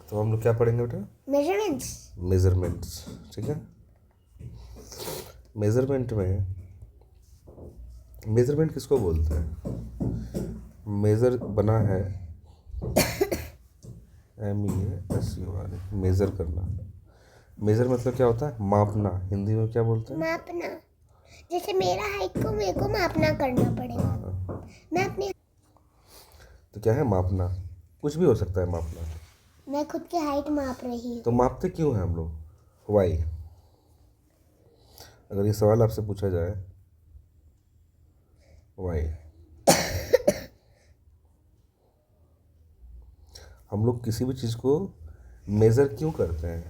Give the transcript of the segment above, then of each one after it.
तो हम लोग क्या पढ़ेंगे बेटा? मेजरमेंट्स। ठीक है। मेजरमेंट किसको बोलते हैं? मेजर बना है MEASUR, मेजर करना। मेजर मतलब क्या होता है? मापना। हिंदी में क्या बोलते हैं? मापना। जैसे मेरा हाइट को मेरे को मापना करना पड़ेगा। हाँ, मैं अपनी तो क्या है मापना? कुछ भी हो सकता है मापना। मैं खुद की हाइट माप रही हूँ। तो मापते क्यों हैं हम लोग? वाई? अगर ये सवाल आपसे पूछा जाए, वाई हम लोग किसी भी चीज़ को मेज़र क्यों करते हैं,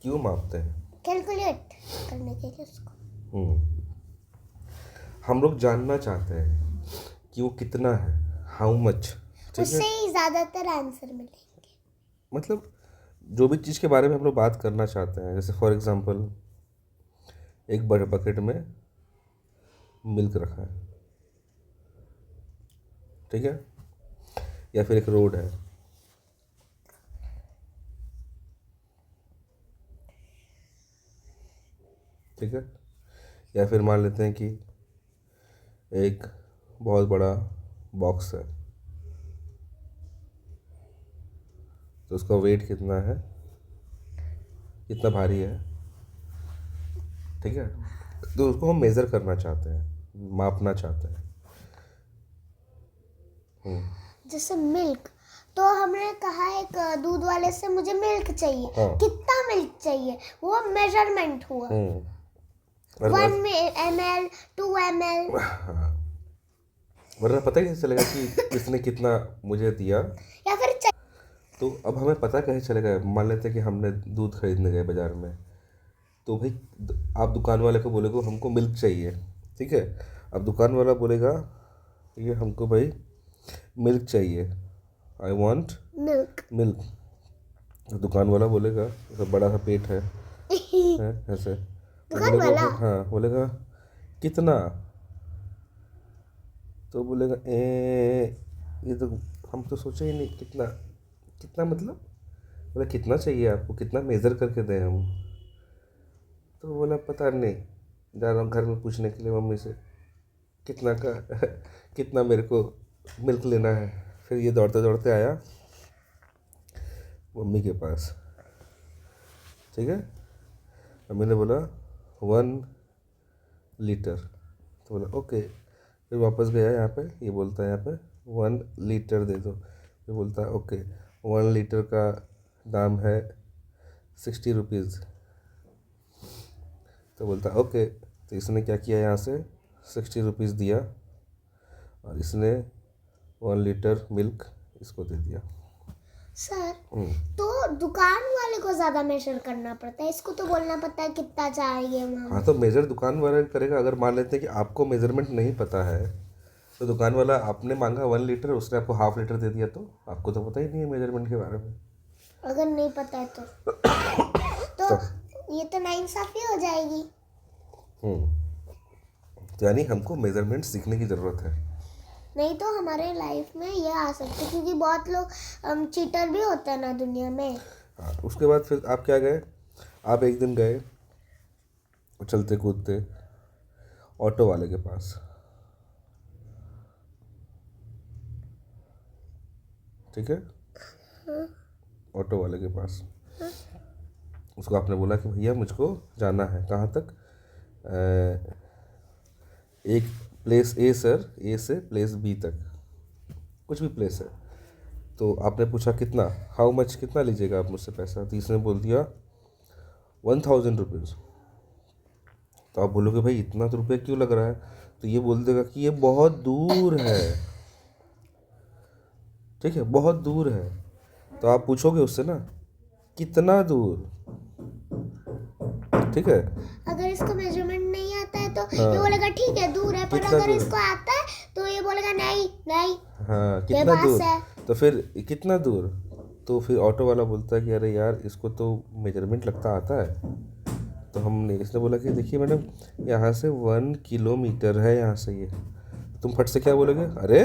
क्यों मापते हैं? कैलकुलेट करने के लिए उसको। हम लोग जानना चाहते हैं कि वो कितना है, हाउ मच। ठीक है। उससे ही ज्यादातर आंसर मिलेंगे। मतलब जो भी चीज़ के बारे में हम लोग बात करना चाहते हैं, जैसे फॉर एग्जांपल एक बड़े बकेट में मिल्क रखा है, ठीक है, या फिर एक रोड है, ठीक है, या फिर मान लेते हैं कि एक बहुत बड़ा बॉक्स है, तो उसका वेट कितना है, कितना भारी है, ठीक है। तो उसको हम मेज़र करना चाहते हैं, मापना चाहते हैं। जैसे मिल्क, तो हमने कहा एक दूध वाले से मुझे मिल्क चाहिए। हाँ। कितना मिल्क चाहिए, वो मेजरमेंट हुआ। वरना 1 ml 2 ml। वरना पता ही नहीं चलेगा कि किसने कितना मुझे दिया। या फिर तो अब हमें पता कैसे चलेगा? मान लेते हैं कि हमने दूध खरीदने गए बाज़ार में, तो भाई आप दुकान वाले को बोलेगे हमको मिल्क चाहिए, ठीक है। अब दुकान वाला बोलेगा ये हमको भाई मिल्क चाहिए, आई वांट मिल्क। मिल्क। तो दुकान वाला बोलेगा, ऐसा बड़ा सा पेट है ऐसे, तो दुकान बोलेगा वाला हाँ, बोलेगा कितना? तो बोलेगा ये तो हम तो सोचे ही नहीं कितना। कितना मतलब? बोला कितना चाहिए आपको, कितना मेज़र करके दें हम? तो बोला पता नहीं, जा रहा हूँ घर में पूछने के लिए मम्मी से कितना का कितना मेरे को मिल्क लेना है। फिर ये दौड़ते दौड़ते आया मम्मी के पास, ठीक है। मम्मी ने बोला 1 लीटर। तो बोला ओके। फिर वापस गया यहाँ पे, ये बोलता है यहाँ पे 1 लीटर दे दो। फिर बोलता है ओके, 1 लीटर का दाम है 60 रुपीज़। तो बोलता है ओके। तो इसने क्या किया, यहाँ से 60 रुपीज़ दिया और इसने 1 लीटर मिल्क इसको दे दिया। सर, तो दुकान वाले को ज्यादा मेजर करना पड़ता है, इसको तो बोलना पड़ता है कितना चाहिए मैम। हाँ, तो मेजर दुकान वाला करेगा। अगर मान लेते हैं कि आपको मेजरमेंट नहीं पता है, तो दुकान वाला आपने मांगा 1 लीटर, उसने आपको हाफ लीटर दे दिया, तो आपको तो पता ही नहीं है मेजरमेंट के बारे में। अगर नहीं पता है तो ये तो नाइंसाफी हो जाएगी। तो यानी हमको मेजरमेंट सीखने की ज़रूरत है। नहीं तो हमारे लाइफ में ये आ सकते, क्योंकि बहुत लोग चीटर भी होते हैं ना दुनिया में। हाँ, उसके बाद फिर आप क्या गए? आप एक दिन गए चलते कूदते ऑटो वाले के पास, ठीक है। ऑटो वाले के पास उसको आपने बोला कि भैया मुझको जाना है कहाँ तक? एक प्लेस ए सर, ए से प्लेस बी तक, कुछ भी प्लेस है। तो आपने पूछा कितना, हाउ मच, कितना लीजिएगा आप मुझसे पैसा? तो इसने बोल दिया 1000 रुपीज़। तो आप बोलोगे भाई इतना तो रुपये क्यों लग रहा है? तो ये बोल देगा कि ये बहुत दूर है, ठीक है, बहुत दूर है। तो आप पूछोगे उससे ना कितना दूर, ठीक है। अगर इसको मेजरमेंट नहीं आता है तो हाँ, ये बोलेगा ठीक है दूर है, पर कितना अगर दूर इसको आता है तो ये बोलेगा नहीं नहीं हाँ, ये कितना पास दूर? है। तो फिर कितना दूर? तो फिर ऑटो वाला बोलता है कि अरे यार इसको तो मेजरमेंट लगता आता है। तो हमने इसने बोला कि देखिए मैडम, यहाँ से 1 किलोमीटर है, यहाँ से ये। तुम फट से क्या बोलोगे? अरे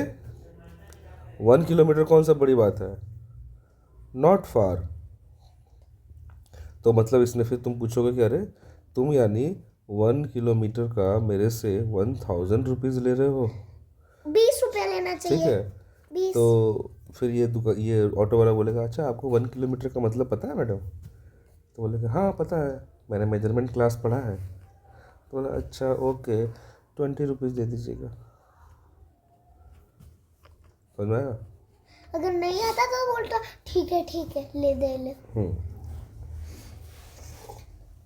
1 किलोमीटर कौन सा बड़ी बात है, नॉट फार। तो मतलब इसने फिर तुम पूछोगे कि अरे तुम यानी 1 किलोमीटर का मेरे से 1000 रुपीज़ ले रहे हो, 20 रुपया लेना ठीक चाहिए। है। 20। तो फिर ये ऑटो वाला बोलेगा अच्छा आपको 1 किलोमीटर का मतलब पता है मैडम। तो बोलेगा हाँ पता है, मैंने मेजरमेंट क्लास पढ़ा है। तो बोला अच्छा ओके 20 रुपीज़ दे दीजिएगा। समझ में आया? अगर नहीं आता तो बोलता ठीक है ले दे ले।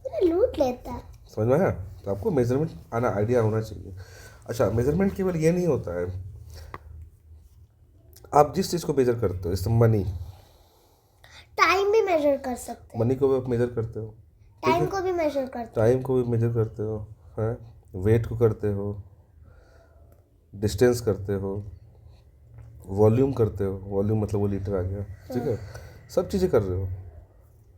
पूरा लूट लेता है। समझ में आया? तो आपको मेजरमेंट आना आइडिया होना चाहिए। अच्छा मेजरमेंट केवल ये नहीं होता है, आप जिस चीज़ को मेजर करते हो, जैसे मनी, टाइम भी मेजर कर सकते हैं। मनी को भी आप मेजर करते हो, ठीक टाइम है। को भी मेजर करते हैं। टाइम को भी मेजर करते हो, हैं, वेट को करते हो, डिस्टेंस करते हो, वॉल्यूम करते हो, वॉल्यूम मतलब वो लीटर आ गया, ठीक है। सब चीज़ें कर रहे हो।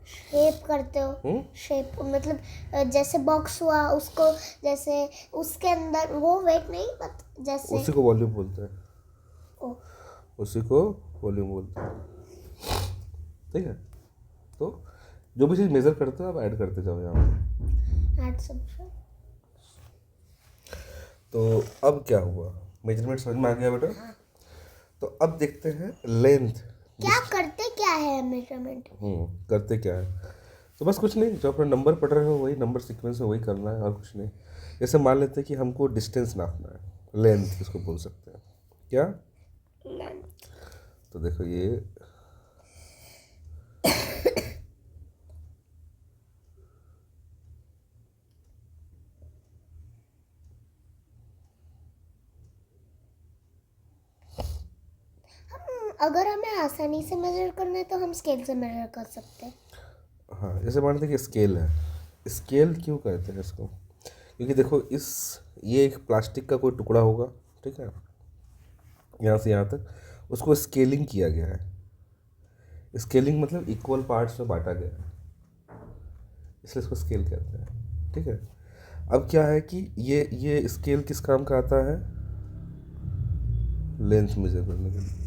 शेप करते हो। शेप मतलब जैसे बॉक्स हुआ उसको, जैसे उसके अंदर वो वेट नहीं बट जैसे उसी को वॉल्यूम बोलते हैं, ओ, उसी को वॉल्यूम बोलते हैं, ठीक है। तो जो भी चीज़ मेजर करते हो आप ऐड करते जाओ यहाँ पे। ऐड सब। तो अब क्या हुआ, मेजरमेंट समझ में आ गया बेटा। तो अब देखते हैं लेंथ। क्या करते क्या है मेजरमेंट? करते क्या है, तो बस कुछ नहीं, जो अपना नंबर पढ़ रहे हो वही नंबर सीक्वेंस में वही करना है और कुछ नहीं। जैसे मान लेते हैं कि हमको डिस्टेंस नापना है, लेंथ इसको बोल सकते हैं क्या। तो देखो ये अगर हमें आसानी से मेजर करना है तो हम स्केल से मेजर कर सकते हैं। हाँ, जैसे मान लेते हैं कि स्केल है। स्केल क्यों कहते हैं इसको, क्योंकि देखो ये एक प्लास्टिक का कोई टुकड़ा होगा, ठीक है, यहाँ से यहाँ तक उसको स्केलिंग किया गया है। स्केलिंग मतलब इक्वल पार्ट्स में बांटा गया है, इसलिए इसको स्केल कहते हैं, ठीक है। अब क्या है कि ये स्केल किस काम का आता है, लेंथ मेजर करने के लिए।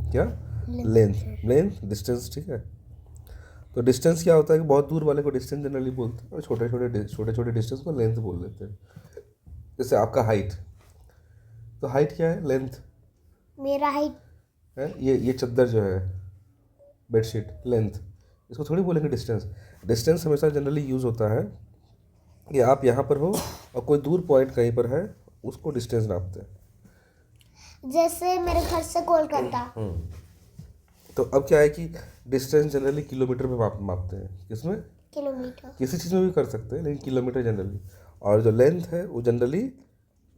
क्या, लेंथ डिस्टेंस, ठीक है। तो डिस्टेंस क्या होता है कि बहुत दूर वाले को डिस्टेंस जनरली बोलते हैं और छोटे छोटे डिस्टेंस को लेंथ बोल देते हैं। जैसे आपका हाइट, तो हाइट क्या है, लेंथ मेरा हाइट है। ये चद्दर जो है, बेडशीट, लेंथ, इसको थोड़ी बोलेंगे डिस्टेंस। डिस्टेंस हमेशा जनरली यूज़ होता है कि आप यहाँ पर हो और कोई दूर पॉइंट कहीं पर है, उसको डिस्टेंस नापते हैं। जैसे मेरे घर से कोलकाता। तो अब क्या है कि डिस्टेंस जनरली किलोमीटर में मापते हैं, किसमें, किलोमीटर। किसी चीज़ में भी कर सकते हैं लेकिन किलोमीटर जनरली। और जो लेंथ है वो जनरली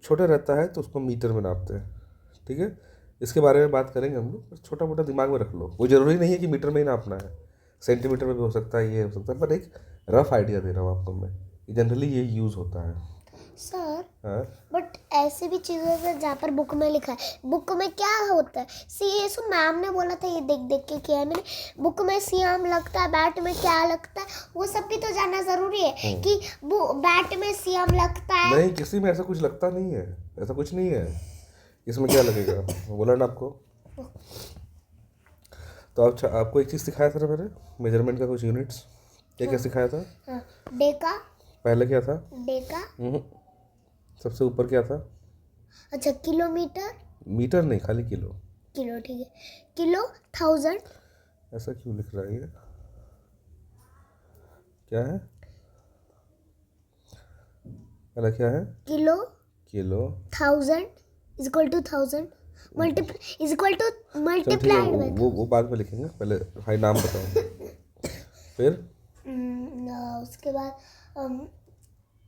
छोटा रहता है तो उसको मीटर में नापते हैं, ठीक है। इसके बारे में बात करेंगे हम लोग, छोटा मोटा दिमाग में रख लो, कोई ज़रूरी नहीं है कि मीटर में ही नापना है, सेंटीमीटर में भी हो सकता है, ये हो सकता है, पर एक रफ आइडिया दे रहा हूँ आपको मैं, जनरली ये यूज़ होता है। सर हाँ, बट ऐसे भी चीज़ें हैं जहाँ पर बुक में लिखा है। बुक में क्या होता है, सी ये सो मैम ने बोला था, ये देख देख के किया है मैंने। बुक में सियाम लगता है, बैट में क्या लगता है, वो सब भी तो जानना ज़रूरी है कि बैट में सियाम लगता है। नहीं, किसी में ऐसा कुछ लगता नहीं है, ऐसा कुछ नहीं है, इसमें क्या लगेगा, बोला ना आपको। तो अच्छा आपको एक चीज़ सिखाया था ना मैंने, मेजरमेंट का कुछ यूनिट्स, क्या क्या सिखाया था। हाँ, डेका। पहले क्या था, डेका। सबसे ऊपर क्या था, अच्छा किलोमीटर। मीटर नहीं, खाली किलो। किलो, ठीक है। किलो, 1000। ऐसा क्यों लिख रहा है ये, क्या है, पहला क्या है, kilo, kilo, 1000 is equal to 1000 multiply is equal to चलो ठीक है, मल्टीप्लाइड बाय। वो बाद में लिखेंगे, पहले भाई नाम बताओ। फिर उसके बाद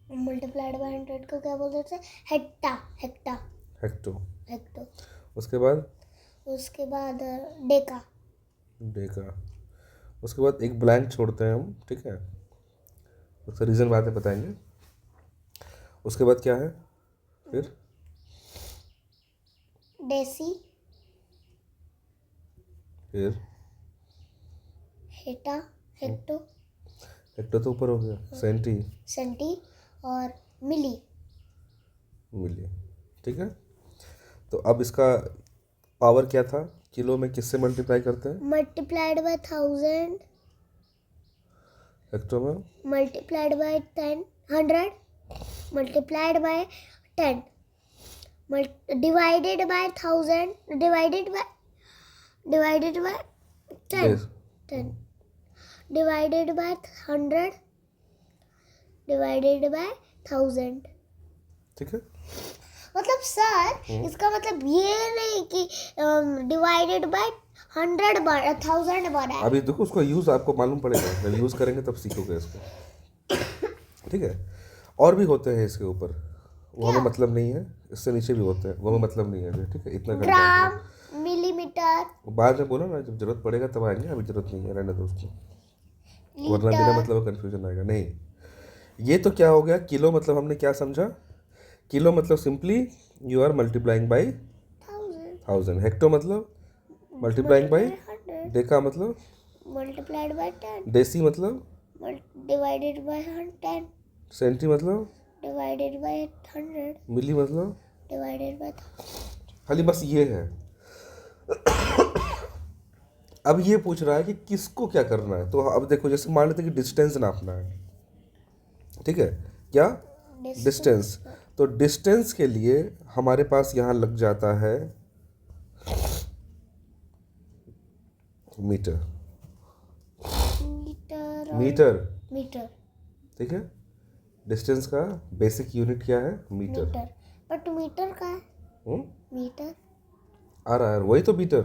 मल्टीप्लाइड बाय 100 को क्या बोलते थे, हेक्टा। हेक्टा। हेक्टो। हेक्टो। उसके बाद उसके बाद डेका। डेका। उसके बाद एक ब्लैंक छोड़ते हैं हम, ठीक है, उसका रीज़न बाद में बताएंगे। उसके बाद क्या है, फिर डेसी। फिर हेटा। हेक्टो। हेक्टो तो ऊपर हो गया, सेंटी, सेंटी और मिली। मिली, ठीक है। तो अब इसका पावर क्या था, किलो में किससे मल्टीप्लाई करते हैं, मल्टीप्लाइड बाय 1000, हेक्टो में multiplied by 100, multiplied by 10, divided by 1000, divided by 10, base 10, divided by 100, divided by 1000। ठीक है। मतलब सर इसका मतलब ये नहीं कि डिवाइडेड बाय 1000 बना है। अभी देखो उसका यूज़ आपको मालूम पड़ेगा, जब यूज़ करेंगे तब सीखोगे इसको। ठीक है। और भी होते हैं इसके ऊपर, वो हमें मतलब नहीं है, इससे नीचे भी होते हैं, वो हमें मतलब नहीं है। ठीक है, इतना कर ग्राम, मिलीमीटर, वो बाद में बोला ना, जब जरूरत पड़ेगा तब आएंगे, अभी जरूरत नहीं है, रहने दो उसको, वरना बिना लीटर, मतलब कन्फ्यूजन आएगा। नहीं, ये तो क्या हो गया, किलो मतलब हमने क्या समझा, किलो मतलब simply you are multiplying by 1000, hecto मतलब मल्टीप्लाइंग बाई, 100, डेका मतलब, मल्टीप्लाइड बाय 10, डेसी मतलब, डिवाइडेड बाय 10, सेंटी मतलब, डिवाइडेड बाय 100, मिली मतलब, डिवाइडेड बाय खाली बस ये है। अब ये पूछ रहा है कि किसको क्या करना है। तो अब देखो, जैसे मान लेते हैं कि डिस्टेंस नापना है, ठीक है, क्या, डिस्टेंस। तो डिस्टेंस के लिए हमारे पास यहाँ लग जाता है मीटर, मीटर, मीटर, मीटर, ठीक है। डिस्टेंस का बेसिक यूनिट क्या है, मीटर। मीटर, बट मीटर का है, हम्म? मीटर, आ रहा है वही तो मीटर,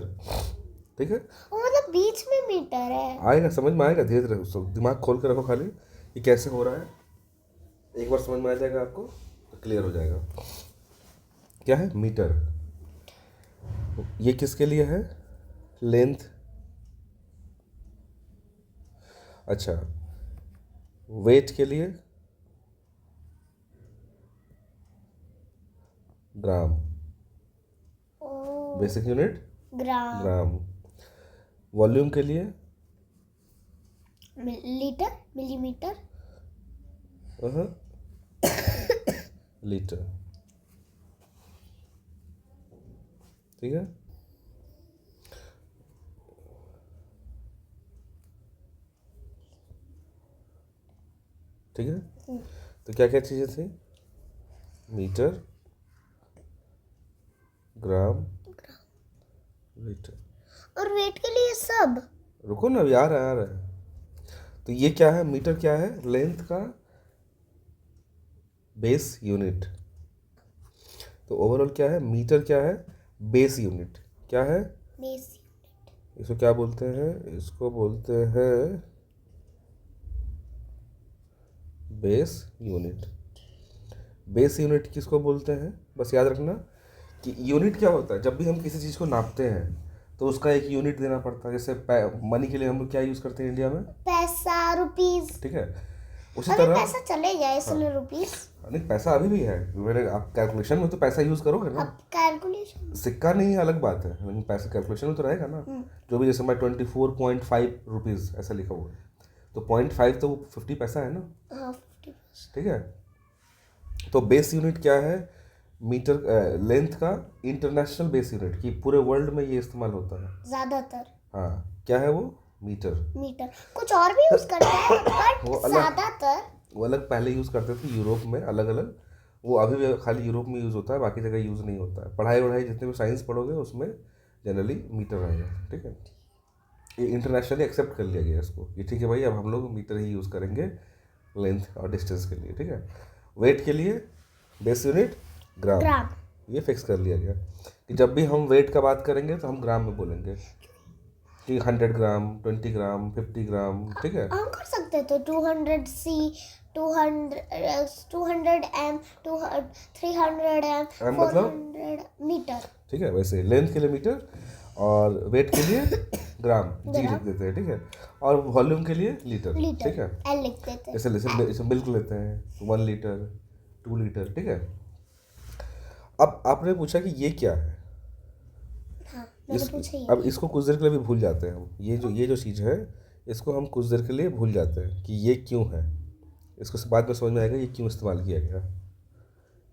ठीक है। वो मतलब बीच में मीटर है। आएगा, समझ में आएगा, धीरे धीरे उसको दिमाग खोल के रखो खाली, ये कैसे हो रहा है। एक बार समझ में आ जाएगा आपको तो क्लियर हो जाएगा। क्या है, मीटर। ये किसके लिए है, लेंथ। अच्छा, वेट के लिए ग्राम, ओ, बेसिक यूनिट ग्राम, ग्राम। वॉल्यूम के लिए लीटर, मिलीमीटर, लीटर, ठीक है। ठीक है, तो क्या क्या चीज़ें थी, मीटर, ग्राम, लीटर। और वेट के लिए सब। रुको ना, अभी आ रहा है, आ रहा है। तो ये क्या है, मीटर क्या है, लेंथ का बेस यूनिट। तो ओवरऑल क्या है, मीटर क्या है, बेस यूनिट। क्या है, बेस, इसको क्या बोलते हैं, इसको बोलते हैं बेस यूनिट। बेस यूनिट किसको बोलते हैं, बस याद रखना कि यूनिट क्या होता है। जब भी हम किसी चीज़ को नापते हैं तो उसका एक यूनिट देना पड़ता है। जैसे मनी के लिए हम लोग क्या यूज़ करते हैं इंडिया में, पैसा, रुपीस। ठीक है। उसी अभी तरह, पैसा चले गया इसलिए रुपीस। नहीं पैसा अभी भी है, मेरे आप कैलकुलेशन में तो पैसा यूज़ करोगे ना, अब कैलकुलेशन, सिक्का नहीं अलग बात है, लेकिन पैसा कैलकुलेशन में तो रहेगा ना। जो भी, जैसे मैं 24.5 रुपीज़ ऐसा लिखा हुआ है, तो 0.5 तो 50 पैसा है ना, हाँ 50%। ठीक है। तो बेस यूनिट क्या है, मीटर, लेंथ का इंटरनेशनल बेस यूनिट, कि पूरे वर्ल्ड में ये इस्तेमाल होता है। ज्यादातर हाँ, क्या है वो, मीटर। मीटर, कुछ और भी यूज करता है बट वो अलग, ज्यादातर वो अलग पहले यूज़ करते थे यूरोप में, अलग अलग। वो अभी भी खाली यूरोप में यूज़ होता है, बाकी जगह यूज़ नहीं होता है। पढ़ाई वढ़ाई जितने भी साइंस पढ़ोगे उसमें जनरली मीटर आएगा, ठीक है। ये इंटरनेशनली एक्सेप्ट कर लिया गया इसको, ये ठीक है भाई, अब हम लोग मीटर ही यूज़ करेंगे लेंथ और डिस्टेंस के लिए, ठीक है। वेट के लिए बेस यूनिट ग्राम, ग्राम। ये फिक्स कर लिया गया कि जब भी हम वेट का बात करेंगे तो हम ग्राम में बोलेंगे, कि 100 ग्राम, 20 ग्राम, 50 ग्राम, ठीक है। हम कर सकते थे 200 C, 200 M, 300 M, M मतलब? 400 मीटर। ठीक है, वैसे लेंथ के लिए मीटर और वेट के लिए ग्राम, जी लिख देते हैं, ठीक है। और वॉल्यूम के लिए लीटर, लीटर, ठीक है। L लिख देते हैं। जैसे मिल्क लेते हैं 1 लीटर, 2 लीटर, ठीक है। अब आपने पूछा कि ये क्या है, हाँ मैंने पूछा ये। अब इसको कुछ देर के लिए भी भूल जाते हैं हम, ये जो चीज़ है इसको हम कुछ देर के लिए भूल जाते हैं कि ये क्यों है। इसको बाद में समझ में आएगा ये क्यों इस्तेमाल किया गया,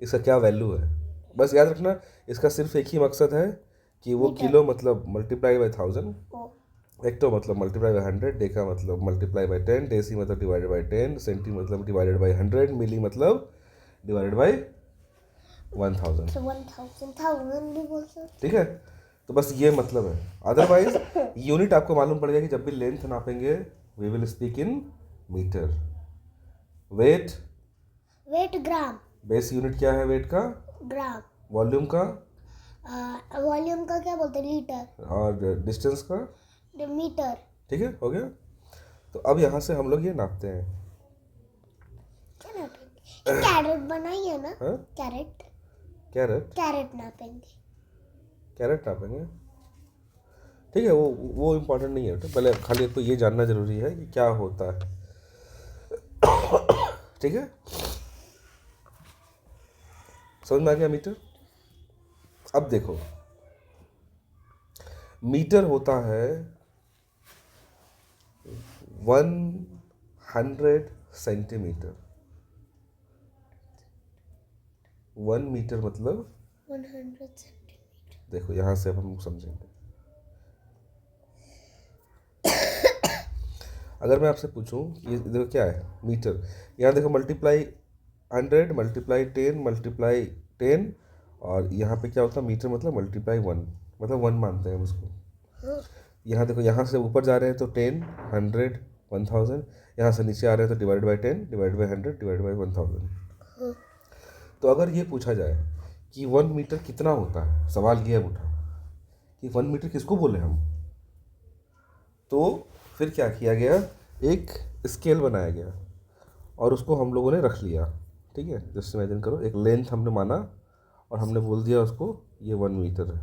इसका क्या वैल्यू है। बस याद रखना, इसका सिर्फ एक ही मकसद है कि वो किलो मतलब मल्टीप्लाई बाय 1000, ओ हेक्टो मतलब मल्टीप्लाई बाय 100, डेका मतलब मल्टीप्लाई बाय 10, डेसी मतलब डिवाइडेड बाय 10, सेंटी मतलब डिवाइडेड बाय 100, मिली मतलब डिवाइडेड बाय 1000। तो 1000 भी बोल सकते। ठीक है, तो बस ये मतलब है। अदरवाइज यूनिट आपको मालूम पड़ेगा कि जब भी लेंथ नापेंगे we will speak in metre. Weight, weight gram, base unit क्या है वेट का? ग्राम। वॉल्यूम का? वॉल्यूम का क्या बोलते हैं? लीटर। और डिस्टेंस का? मीटर। ठीक है, हो गया। तो अब यहाँ से हम लोग ये नापते हैं। क्या नापेंगे? कैरेट बनाइए ना। हाँ, कैरेट, कैरेट, कैरेट नापेंगे। कैरेट नापेंगे। ठीक है, वो इम्पोर्टेंट नहीं है बेटा, पहले खाली आपको ये जानना जरूरी है कि क्या होता है। ठीक है, समझ में आ गया मीटर? अब देखो, मीटर होता है 100 सेंटीमीटर। 1 मीटर मतलब 100 सेंटीमीटर। देखो यहाँ से अब हम समझेंगे। अगर मैं आपसे पूछूं ये देखो क्या है मीटर, यहाँ देखो मल्टीप्लाई 100 मल्टीप्लाई 10 मल्टीप्लाई 10, और यहाँ पे क्या होता है मीटर मतलब मल्टीप्लाई 1, मतलब 1 मानते हैं हम उसको। हाँ, यहाँ देखो यहाँ से ऊपर जा रहे हैं तो 10, 100, 1000, यहाँ से नीचे आ रहे हैं तो divide by 10 divide by 100 divide by 1000। हाँ। तो अगर ये पूछा जाए कि 1 मीटर कितना होता है, सवाल ये उठा कि 1 मीटर किसको बोले हम, तो फिर क्या किया गया, एक स्केल बनाया गया और उसको हम लोगों ने रख लिया। ठीक है, जस्ट इमेजिन करो एक लेंथ हमने माना और हमने बोल दिया उसको ये 1 मीटर है।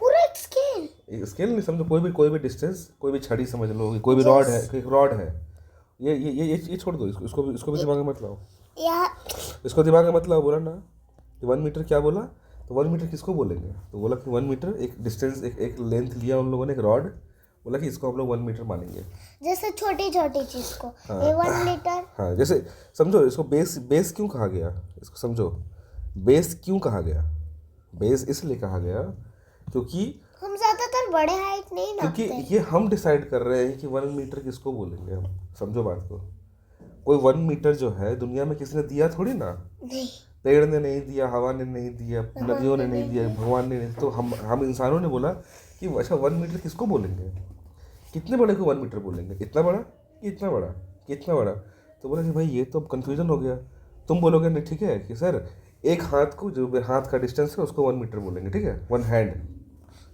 पूरा एक स्केल। स्केल नहीं समझो, कोई भी डिस्टेंस, कोई भी छड़ी समझ लो, कोई भी रॉड है, एक रॉड है, ये छोड़ दो, इसको भी दिमाग में मत लाओ, यहाँ इसको दिमाग में मत लाओ। बोला ना कि 1 मीटर क्या बोला, तो 1 मीटर किसको बोलेंगे, तो बोला कि 1 मीटर एक डिस्टेंस, एक लेंथ लिया उन लोगों ने, एक रॉड, बोला कि इसको हम लोग 1 मीटर मानेंगे। जैसे छोटी छोटी चीज को हाँ। ये 1 लीटर। हाँ, जैसे समझो इसको बेस क्यों कहा गया, इसको समझो बेस क्यों कहा गया। बेस इसलिए कहा गया क्योंकि हम ज्यादातर बड़े हाइट नहीं क्योंकि नापते। ये हम डिसाइड कर रहे हैं कि 1 मीटर किसको बोलेंगे हम। समझो बात को, कोई 1 मीटर जो है दुनिया में किसी ने दिया थोड़ी ना, नहीं, पेड़ ने नहीं दिया, हवा ने नहीं दिया, नदियों ने नहीं दिया, भगवान ने नहीं, तो हम इंसानों ने बोला कि अच्छा 1 मीटर किसको बोलेंगे, कितने बड़े को 1 मीटर बोलेंगे, इतना बड़ा कि इतना बड़ा कि इतना बड़ा। तो बोला कि भाई ये तो कन्फ्यूजन हो गया, तुम बोलोगे नहीं ठीक है कि सर एक हाथ को, जो हाथ का डिस्टेंस है उसको 1 मीटर बोलेंगे, ठीक है, 1 हैंड।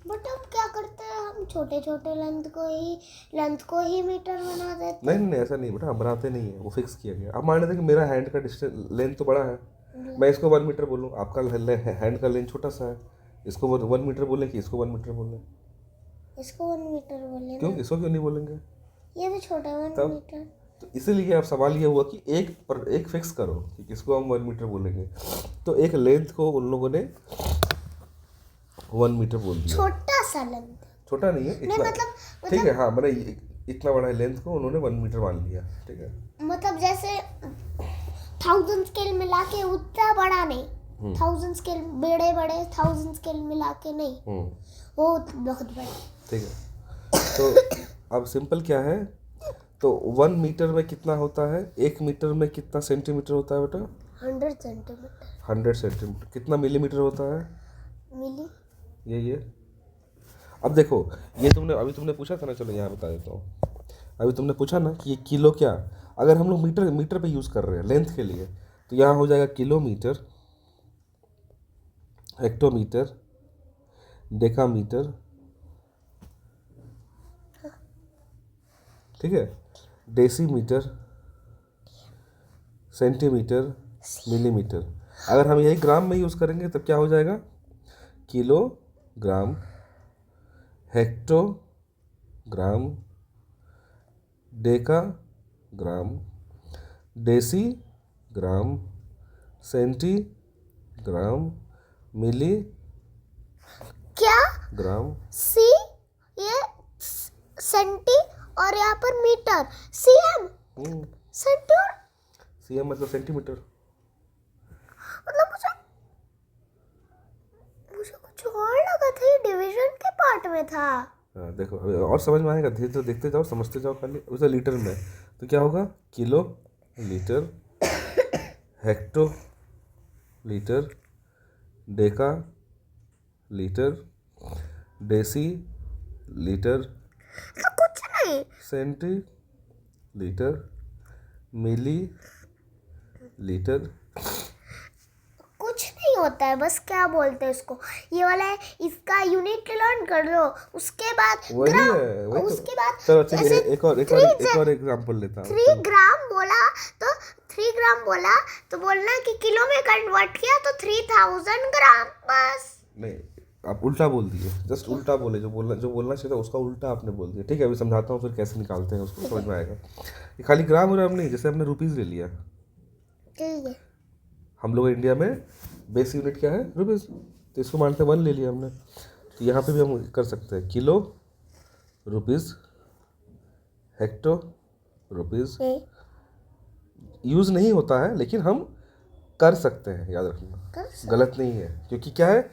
बट हम क्या करते हैं, हम छोटे छोटे लेंथ को ही मीटर बना देते नहीं नहीं ऐसा नहीं बेटा, हम बनाते नहीं है, वो फिक्स किया गया। अब मान लेते कि मेरा हैंड का डिस्टेंस लेंथ तो बड़ा है, मैं इसको 1 मीटर बोलूँ, आपका हैंड का लेंथ छोटा सा है, इसको 1 मीटर बोले कि इसको 1 मीटर बोले, इसको 1 मीटर बोले क्यों ना। इसको क्यों नहीं बोलेंगे? ये भी छोटा 1 तब मीटर। तो इसीलिए अब सवाल ये हुआ कि एक फिक्स करो कि किसको हम 1 मीटर बोलेंगे। तो एक लेंथ को उन लोगों ने 1 मीटर बोल दिया। छोटा सा लेंथ। छोटा नहीं है नहीं इतना, मतलब ठीक है, हाँ मैंने इतना बड़ा लेंथ को उन्होंने 1 मीटर मान लिया। ठीक है, मतलब जैसे 1000 स्केल मिला के उतना बड़ा नहीं, 1000 स्केल बड़े बड़े 1000 स्केल मिला के नहीं, वो बहुत बड़ा। ठीक है, तो अब सिंपल क्या है, तो 1 मीटर में कितना होता है, 1 मीटर में कितना सेंटीमीटर होता है बेटा? 100 सेंटीमीटर। 100 सेंटीमीटर। कितना मिलीमीटर होता है? मिली। ये अब देखो, ये तुमने पूछा था ना, चलो यहाँ बता देता हूँ। अभी तुमने पूछा ना कि ये किलो क्या, अगर हम लोग मीटर पे यूज़ कर रहे हैं लेंथ के लिए, तो यहाँ हो जाएगा किलोमीटर, हेक्टोमीटर, डेकामीटर, ठीक है, डेसीमीटर, सेंटीमीटर, मिलीमीटर। अगर हम यही ग्राम में यूज़ करेंगे तब क्या हो जाएगा, kilogram, hectogram, decagram, decigram, centigram, क्या ग्राम। सी, ये सेंटी और यहाँ पर मीटर, सीएम, सेंटी और सीएम मतलब सेंटीमीटर। मतलब मुझे कुछ छोड़ लगा था, ये डिवीजन के पार्ट में था। हाँ देखो अभी और समझ में आएगा, धीरे धीरे देखते जाओ, समझते जाओ खाली। अभी तो लीटर में तो क्या होगा, kilo, litre, hecto litre, deca litre, deci litre, तो कुछ नहीं, सेंटी लीटर, मिली लीटर। कुछ नहीं होता है, बस क्या बोलते हैं इसको, ये वाला है, इसका यूनिट लर्न कर लो, उसके बाद वही ग्राम, है, वही तो। उसके बाद चलो ठीक है, ऐसे एक और एग्जांपल लेता हूँ। 3 ग्राम बोला तो 3 ग्राम बोला तो बोलना कि किलो में कन्वर्ट किया तो 3000 ग्राम, बस। नहीं, आप उल्टा बोल दिए, जस्ट उल्टा बोले, जो बोलना चाहिए था उसका उल्टा आपने बोल दिया। ठीक है, अभी समझाता हूँ फिर कैसे निकालते हैं उसको, समझ में आएगा। ये खाली ग्राम और नहीं, जैसे हमने रुपीज़ ले लिया, ठीक है, हम लोग इंडिया में बेस यूनिट क्या है, रुपीज़, तो इसको मानते हैं 1 ले लिया हमने। तो यहाँ पे भी हम कर सकते हैं, kilo rupees, hecto rupees. Use नहीं होता है लेकिन हम कर सकते हैं, याद रखना, गलत नहीं है। क्योंकि क्या है,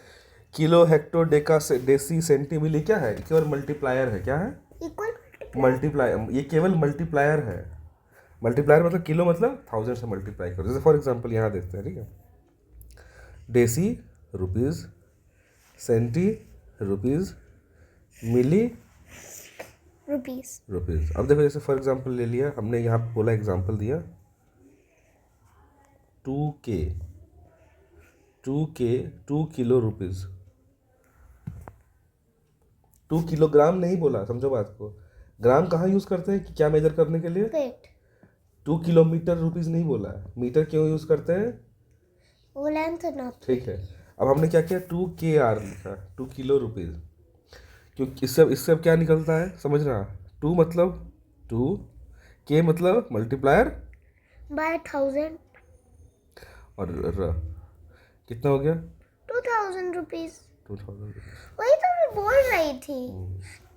kilo, hecto, deca, deci, centi, milli क्या है, केवल मल्टीप्लायर है। क्या है, इक्वल मल्टीप्लाई, ये केवल मल्टीप्लायर है। मल्टीप्लायर मतलब किलो मतलब 1000 से मल्टीप्लाई करो। जैसे फॉर एग्जांपल यहाँ देखते हैं, ठीक है, डेसी रुपीज़, सेंटी रुपीज़, मिली रुपीज़। अब देखो, जैसे फॉर एग्जांपल ले लिया हमने, यहाँ पे बोला एग्जांपल दिया 2K, 2 किलो रुपीज़। 2 किलोग्राम नहीं बोला, समझो बात को। ग्राम कहाँ यूज़ करते हैं, कि क्या मेजर करने के लिए। वेट, 2 किलोमीटर रुपीज़ नहीं बोला है, मीटर क्यों यूज़ करते हैं, वो लेंथ ना। ठीक है। अब हमने क्या किया, 2KR लिखा, 2 किलो रुपीज़। क्योंकि इससे अब क्या निकलता है, समझ रहा, 2 मतलब 2, K मतलब मल्टीप्लायर बाय 1000, और कितना हो गया, 2000 रुपीज। 2000। वही तो मैं बोल रही थी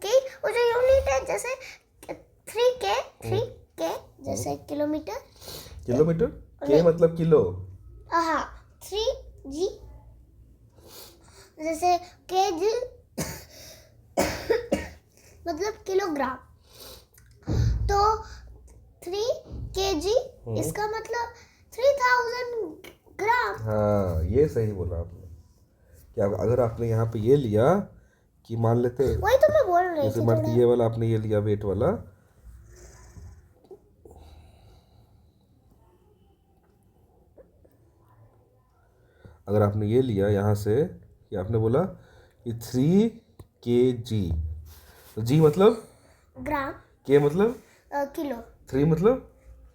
कि वो जो यूनिट है, जैसे 3K जैसे किलोमीटर, किलोमीटर, K मतलब किलो, हाँ 3G जैसे kg मतलब किलोग्राम, तो 3 kg इसका मतलब 3000 ग्राम। हाँ ये सही बोला आपने, कि अगर आपने यहाँ पे ये लिया कि मान लेते, वही तो मैं बोल रही जैसे थी, मान ये वाला आपने ये लिया वेट वाला, अगर आपने ये लिया यहाँ से, कि आपने बोला कि 3 kg, तो G मतलब ग्राम, K मतलब किलो, 3 मतलब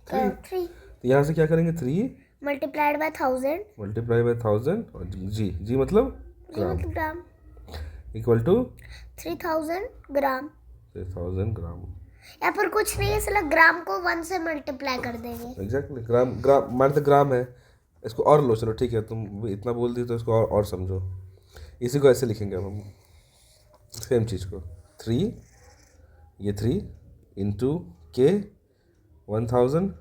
3, 3 तो यहाँ से क्या करेंगे, 3 मल्टीप्लाइड बाय 1000, मल्टीप्लाई बाय 1000, और G मतलब ग्राम, ग्राम, इक्वल टू 3000 ग्राम। 3000 ग्राम। यहाँ पर कुछ नहीं है, सिर्फ ग्राम को 1 से मल्टीप्लाई कर देंगे। एग्जैक्टली, ग्राम मानते ग्राम है, इसको और लो, चलो ठीक है, तुम इतना बोल दी तो इसको और समझो। इसी को ऐसे लिखेंगे अब हम, सेम चीज़ को, 3, ये 3 इंटू K 1000,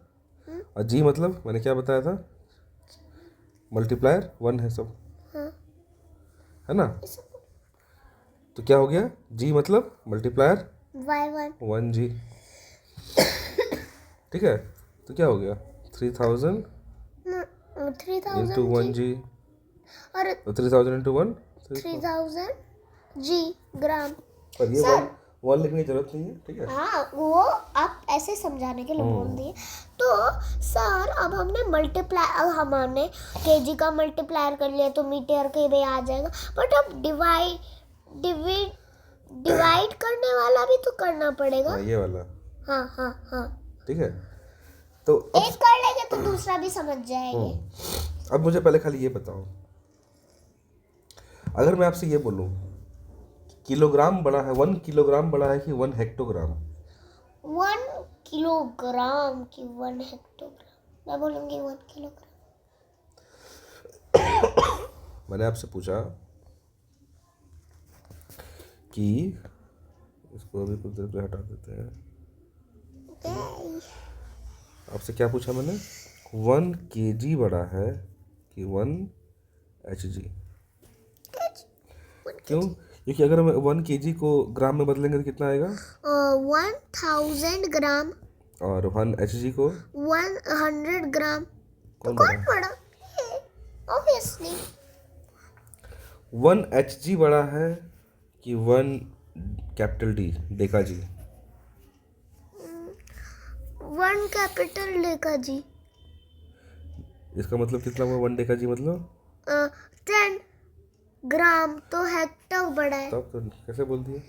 और G मतलब मैंने क्या बताया था, मल्टीप्लायर 1 है सब, हाँ। है ना। तो क्या हो गया, G मतलब मल्टीप्लायर बाय 1, 1G, ठीक है। तो क्या हो गया, 3000 इंटू 1G, और तो 3000 इंटू 1, 3000 G ग्राम। पर ये वन लिखने की जरूरत नहीं है, ठीक है। हाँ, वो आप ऐसे समझाने के लिए बोल दिए। तो सर अब हमने मल्टीप्लाई, अब हमने केजी का मल्टीप्लायर कर लिया तो मीटर के भी आ जाएगा, बट अब डिवाइड करने वाला भी तो करना पड़ेगा। ये वाला, हाँ हाँ हाँ, ठीक है। तो एक कर लेंगे तो दूसरा भी समझ जाएंगे। अब मुझे पहले खाली ये बताओ, अगर मैं आपसे ये बोलूं, किलोग्राम बड़ा है, 1 किलोग्राम बड़ा है कि 1 हेक्टोग्राम, 1 किलोग्राम की 1 हेक्टोग्राम, मैं बोलूँगी 1 किलोग्राम। मैंने आपसे पूछा कि, इसको अभी कुछ देर पे हटा देते हैं, आपसे क्या पूछा मैंने, 1 kg बड़ा है कि 1 hg, क्यों? क्योंकि अगर हम 1 kg को ग्राम में बदलेंगे तो कितना आएगा? 1000 ग्राम और 1 hg को 100 ग्राम। कौन कौन बड़ा? बड़ा? ऑब्वियसली 1 hg बड़ा है कि 1 D डेका जी? 1 कैपिटल लेखा जी। इसका मतलब कितना हुआ 1 डेका जी मतलब? 10 ग्राम तो हेक्टर बड़ा है। तब तो कैसे बोल दिए?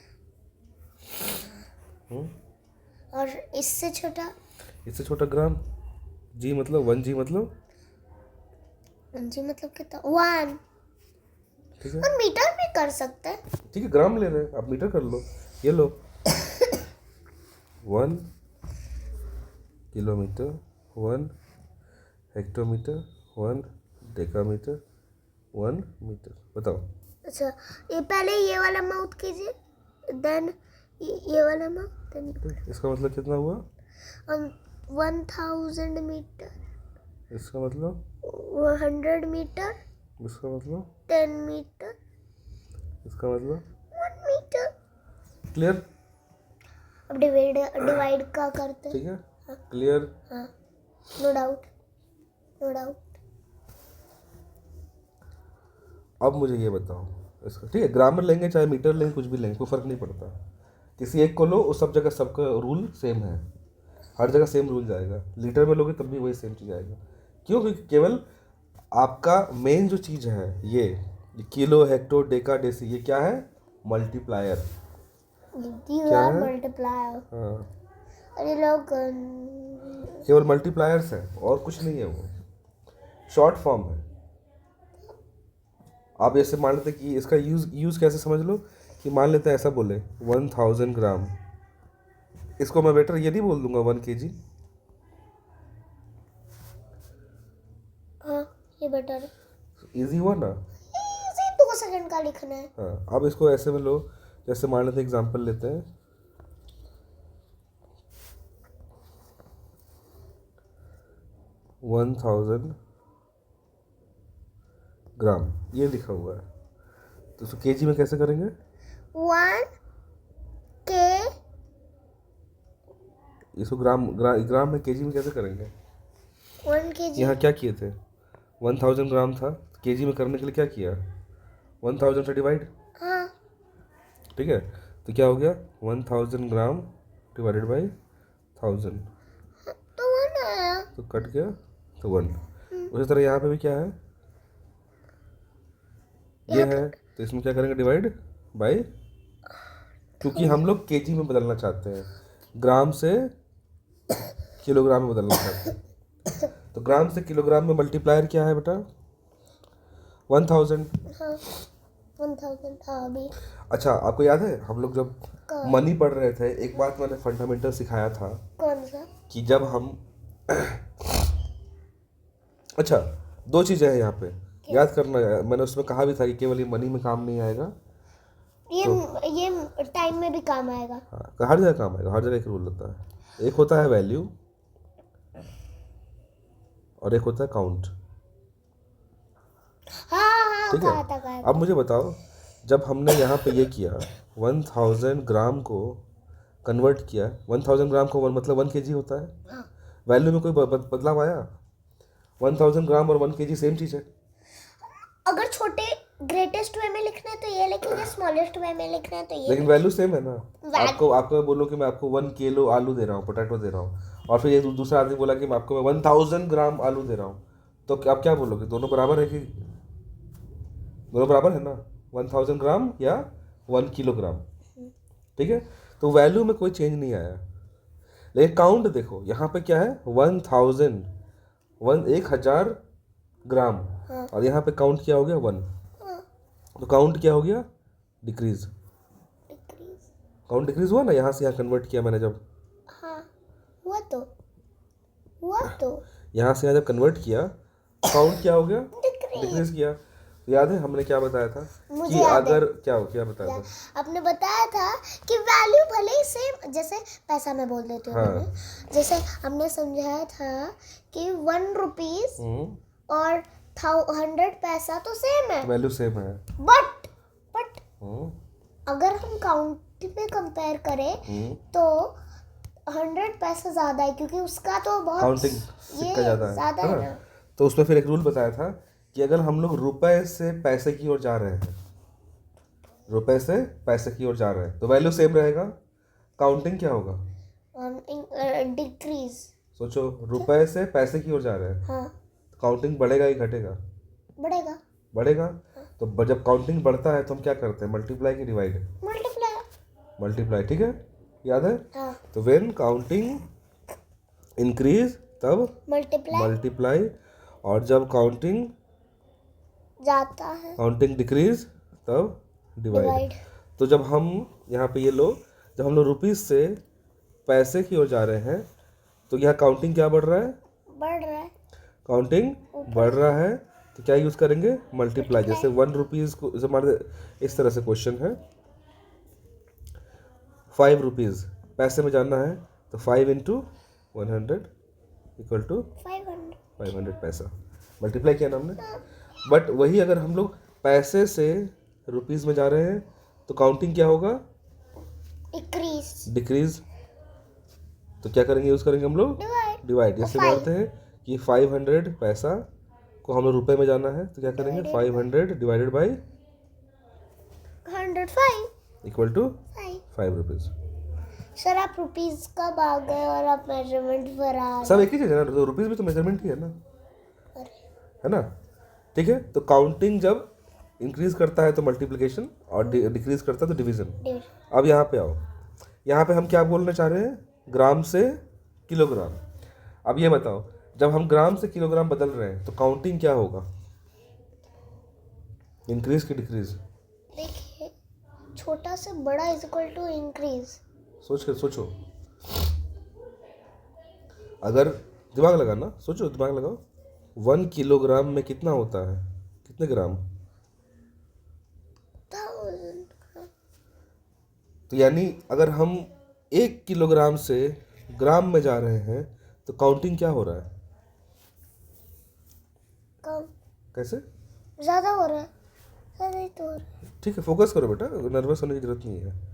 और इससे छोटा इससे छोटा ग्राम? जी मतलब 1 g मतलब? जी मतलब कितना? 1। ठीक है, और मीटर भी कर सकते हैं। ठीक है, ग्राम ले रहे हैं आप, मीटर कर लो। ये लो 1 किलोमीटर, 1 हेक्टोमीटर, 1 डेकामीटर, 1 मीटर। बताओ। अच्छा, ये पहले ये वाला माउथ कीजिए, देन ये वाला माउथ, देन इसका मतलब कितना हुआ? 1000 मीटर, इसका मतलब? 100 मीटर, इसका मतलब? 10 मीटर, इसका मतलब? 1 मीटर। क्लियर? अब डिवाइड का करते हैं। ठीक है, क्लियर? हाँ, नो डाउट, नो डाउट। अब मुझे ये बताओ इसका, ठीक है, ग्रामर लेंगे चाहे मीटर लेंगे, कुछ भी लेंगे, कोई फ़र्क नहीं पड़ता। किसी एक को लो, उस सब जगह सबका रूल सेम है, हर जगह सेम रूल जाएगा। लीटर में लोगे तब भी वही सेम चीज़ आएगा। क्यों? क्योंकि केवल आपका मेन जो चीज़ है ये किलो, हेक्टो, डेका, डेसी, ये क्या है? मल्टीप्लायर। क्या है? मल्टीप्लायर। हाँ, अरे लोग केवल मल्टीप्लायर्स है और कुछ नहीं है, वो शॉर्ट फॉर्म है। आप ऐसे मान लेते कि इसका यूज़ कैसे समझ लो कि मान लेते हैं ऐसा बोले 1000 ग्राम, इसको मैं बेटर ये नहीं बोल दूंगा 1 kg। हाँ, ये बेटर है। इजी हुआ ना? इसे 2 सेकंड का लिखना है। हाँ, अब इसको ऐसे में लो, जैसे मान लेते हैं एग्जांपल लेते हैं 1000 ग्राम, ये लिखा हुआ है, तो इसको केजी में कैसे करेंगे? 1 के इसको ग्राम में केजी में कैसे करेंगे? 1 kg। यहाँ क्या किए थे? 1000 ग्राम था, केजी में करने के लिए क्या किया? 1000 से डिवाइड। हाँ, ठीक है, तो क्या हो गया? 1000 ग्राम डिवाइडेड बाई 1000, तो 1 आया। तो कट गया, तो 1। उसी तरह यहाँ पे भी क्या है? ये है, तो इसमें क्या करेंगे? डिवाइड बाई, क्योंकि हम लोग केजी में बदलना चाहते हैं, ग्राम से किलोग्राम में बदलना चाहते हैं। तो ग्राम से किलोग्राम में मल्टीप्लायर क्या है बेटा? 1000। हाँ, 1000 था अभी। अच्छा, आपको याद है हम लोग जब कौन? मनी पढ़ रहे थे, एक बात मैंने फंडामेंटल सिखाया था कौन सा? कि जब हम अच्छा, 2 चीज़ें हैं यहाँ पे, याद करना है। मैंने उसमें कहा भी था कि केवल ये मनी में काम नहीं आएगा, ये टाइम में भी काम आएगा। हाँ, हर जगह काम आएगा, हर जगह एक रूल होता है। एक होता है वैल्यू और एक होता है काउंट। हाँ, ठीक कहा है, था। अब मुझे बताओ, जब हमने यहाँ पे ये किया 1000 ग्राम को कन्वर्ट किया, 1000 ग्राम को मतलब 1 kg होता है, हाँ। वैल्यू में कोई बदलाव आया? 1000 ग्राम और 1 kg सेम चीज़ है। अगर छोटे ग्रेटेस्ट वे में लिखना है तो ये लिखेंगे, स्मॉलेस्ट वे में लिखना है तो ये। लेकिन वैल्यू सेम है ना। आपको मैं बोलूँ कि मैं आपको 1 किलो आलू दे रहा हूँ, पोटैटो दे रहा हूँ, और फिर ये दूसरा आदमी बोला कि मैं आपको 1000 ग्राम आलू दे रहा हूँ, तो आप क्या बोलोगे? दोनों बराबर है कि? दोनों बराबर है ना, 1000 ग्राम या 1 किलोग्राम। ठीक है, तो वैल्यू में कोई चेंज नहीं आया। लेकिन काउंट देखो, यहाँ पे क्या है? 1000 ग्राम, हाँ। और यहाँ पे काउंट क्या हो गया? 1। तो काउंट क्या हो गया? डिक्रीज। काउंट डिक्रीज हुआ ना, यहाँ से यहाँ कन्वर्ट किया मैंने जब। हाँ, हुआ तो यहाँ से यहाँ जब कन्वर्ट किया, काउंट क्या हो गया? डिक्रीज किया। तो याद है हमने क्या बताया था कि अगर क्या बताया था? आपने बताया था कि वैल्यू भले ही सेम, जैसे पैसा में बोल देते हो। हाँ। जैसे हमने समझाया था कि 1 रुपीज और 100 पैसा तो सेम है, वैल्यू सेम है, बट हम्म, अगर हम काउंट पे कंपेयर करें तो 100 पैसे ज़्यादा है, क्योंकि उसका तो बहुत काउंटिंग सिक्का ज़्यादा ज़्यादा है है ना। ना। तो उसमें फिर एक रूल बताया था कि अगर हम लोग रुपए से पैसे की ओर जा रहे हैं, रुपए से पैसे की ओर जा रहे हैं, तो वैल्यू सेम रहेगा। काउंटिंग क्या होगा? डिक्रीज। सोचो, रुपए से पैसे की ओर जा रहे हैं, हाँ, तो काउंटिंग बढ़ेगा ही घटेगा? बढ़ेगा। बढ़ेगा। तो जब काउंटिंग बढ़ता है तो हम क्या करते हैं? मल्टीप्लाई की डिवाइड? मल्टीप्लाई। मल्टीप्लाई, ठीक है, याद है। हाँ, तो व्हेन काउंटिंग इंक्रीज तब मल्टीप्लाई मल्टीप्लाई, और जब काउंटिंग जाता है डिक्रीज तब डिवाइड। डिवाइड। तो जब हम यहाँ पे ये लो, जब हम लोग रुपीस से पैसे की ओर जा रहे हैं तो यहाँ काउंटिंग क्या बढ़ रहा है? बढ़ रहा है। काउंटिंग बढ़ रहा है, तो क्या यूज़ करेंगे? मल्टीप्लाई। जैसे 1 रुपीज़ को, जैसे हमारे इस तरह से क्वेश्चन है, 5 रुपीज़ पैसे में जानना है, तो 5 इंटू 100 इक्वल टू 500। 500 पैसा। मल्टीप्लाई किया ना हमने। बट वही अगर हम लोग पैसे से रुपीज़ में जा रहे हैं तो काउंटिंग क्या होगा? डिक्रीज। डिक्रीज। तो क्या करेंगे? यूज़ करेंगे हम लोग डिवाइड। डिवाइड। जैसे मानते हैं कि 500 पैसा को हमें रुपए में जाना है, तो क्या करेंगे? 500 divided by 105 equal to 5। 5 rupees. Sir आप रुपीज का भाग गए और आप मेजरमेंट पर आ सब एक ही चीज़ है ना, तो रुपीज़ भी तो मेजरमेंट ही है ना, गए। है ना। ठीक है, तो काउंटिंग जब इंक्रीज करता है तो मल्टीप्लिकेशन, और डिक्रीज करता है तो डिवीजन। अब यहाँ पे आओ, यहाँ पे हम क्या बोलना चाह रहे हैं? ग्राम से किलोग्राम। अब ये बताओ, जब हम ग्राम से किलोग्राम बदल रहे हैं तो काउंटिंग क्या होगा? इंक्रीज की डिक्रीज? देखिए, छोटा से बड़ा इज इक्वल टू इंक्रीज। सोचो, अगर दिमाग लगाना, सोचो, दिमाग लगाओ। 1 किलोग्राम में कितना होता है? कितने ग्राम? 1000। तो यानी अगर हम 1 किलोग्राम से ग्राम में जा रहे हैं तो काउंटिंग क्या हो रहा है? कम। कैसे? ज़्यादा हो रहा है। ज़्यादा ही तो हो रहा है। ठीक है, फोकस करो बेटा, नर्वस होने की जरूरत नहीं है।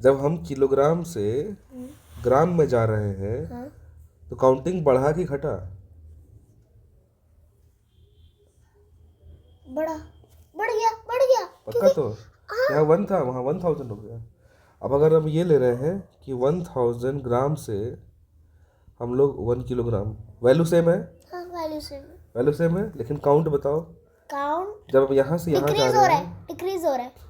जब हम किलोग्राम से ग्राम में जा रहे हैं हाँ, तो काउंटिंग बढ़ा कि घटा? बढ़ गया पक्का? तो यहाँ 1 था, वहाँ 1000 हो गया। अब अगर हम ये ले रहे हैं कि 1000 ग्राम से हम लोग 1 किलोग्राम, वैल्यू सेम है, हाँ, वैल्यू सेम। वैल्यू सेम है, लेकिन काउंट बताओ। काउंट जब हम यहाँ से यहाँ जा डिक्रीज हो रहे रहा हैं, है। डिक्रीज हो रहा है।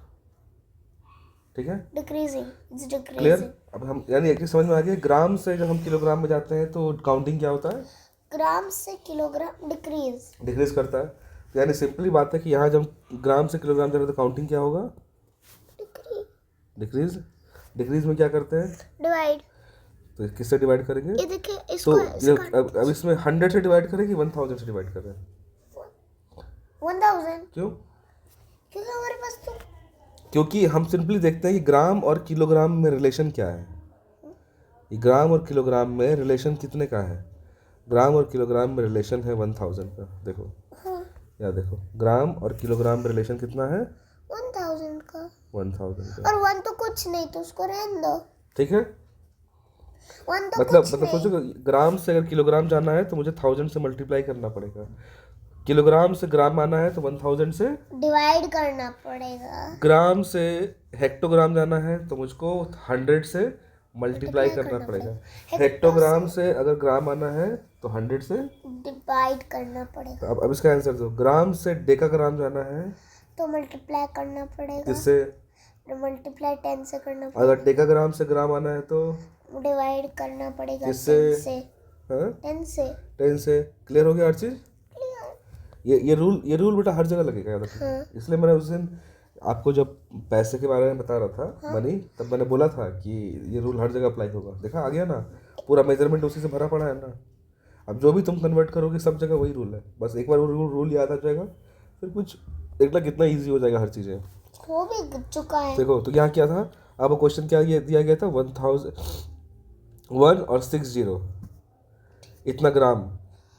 ठीक है, डिक्रीजिंग। It's clear. डिक्रीजिंग। अब हम यानी एक चीज समझ में आ गई, ग्राम से जब हम किलोग्राम में जाते हैं तो काउंटिंग क्या होता है? ग्राम से किलोग्राम डिक्रीज। डिक्रीज करता है। तो यानी सिंपली बात है कि यहाँ जब ग्राम से किलोग्राम जा रहे हैं तो काउंटिंग क्या होगा? डिक्रीज। डिक्रीज। डिक्रीज में क्या करते हैं? डिवाइड। तो किससे डिवाइड करेंगे? ये देखिए, तो इसको अब इसमें 100 से डिवाइड करें कि 1000 से डिवाइड कर रहे हैं? 1000, क्यों? क्योंकि हमारे पास तो क्योंकि हम सिंपली देखते हैं कि ग्राम और किलोग्राम में रिलेशन क्या है। ये ग्राम और किलोग्राम में रिलेशन कितने का है? ग्राम और किलोग्राम में रिलेशन है 1000 का। देखो, हाँ, या देखो, ग्राम और किलोग्राम में रिलेशन कितना है? 1000 का। 1000 का। और 1 तो कुछ नहीं, तो उसको रहने दो। ठीक है, 1 तो मतलब कुछ नहीं। सोचो कि ग्राम से अगर किलोग्राम जाना है तो मुझे 1000 से मल्टीप्लाई करना पड़ेगा। किलोग्राम से ग्राम आना है तो 1000 से, डिवाइड करना पड़ेगा। ग्राम से हेक्टोग्राम जाना है तो मुझको 100 से मल्टीप्लाई करना पड़ेगा। हेक्टोग्राम से अगर ग्राम आना है तो 100 से डिवाइड करना पड़ेगा। तो अब इसका आंसर दो। ग्राम से डेकाग्राम जाना है तो मल्टीप्लाई करना पड़ेगा। जिससे, मल्टीप्लाई 10 से करना अगर पड़ेगा। डेकाग्राम से ग्राम आना है तो डिवाइड करना पड़ेगा जिससे, 10 से। हाँ, 10 से। 10 से। क्लियर हो गया हर चीज़? ये रूल बेटा हर जगह लगेगा, याद रखना। हाँ। इसलिए मैंने उस दिन आपको जब पैसे के बारे में बता रहा था, मनी, तब मैंने बोला था कि ये रूल हर जगह अप्लाई होगा। देखा, आ गया ना, पूरा मेजरमेंट उसी से भरा पड़ा है ना। अब जो भी तुम कन्वर्ट करोगे सब जगह वही रूल है। बस एक बार वो रूल याद आ जाएगा, फिर कुछ एक लाख कितना ईजी हो जाएगा हर चीज़ें। हो भी चुका है। देखो, तो यहाँ क्या था, अब क्वेश्चन क्या ये दिया गया था? 1 और 60 इतना ग्राम,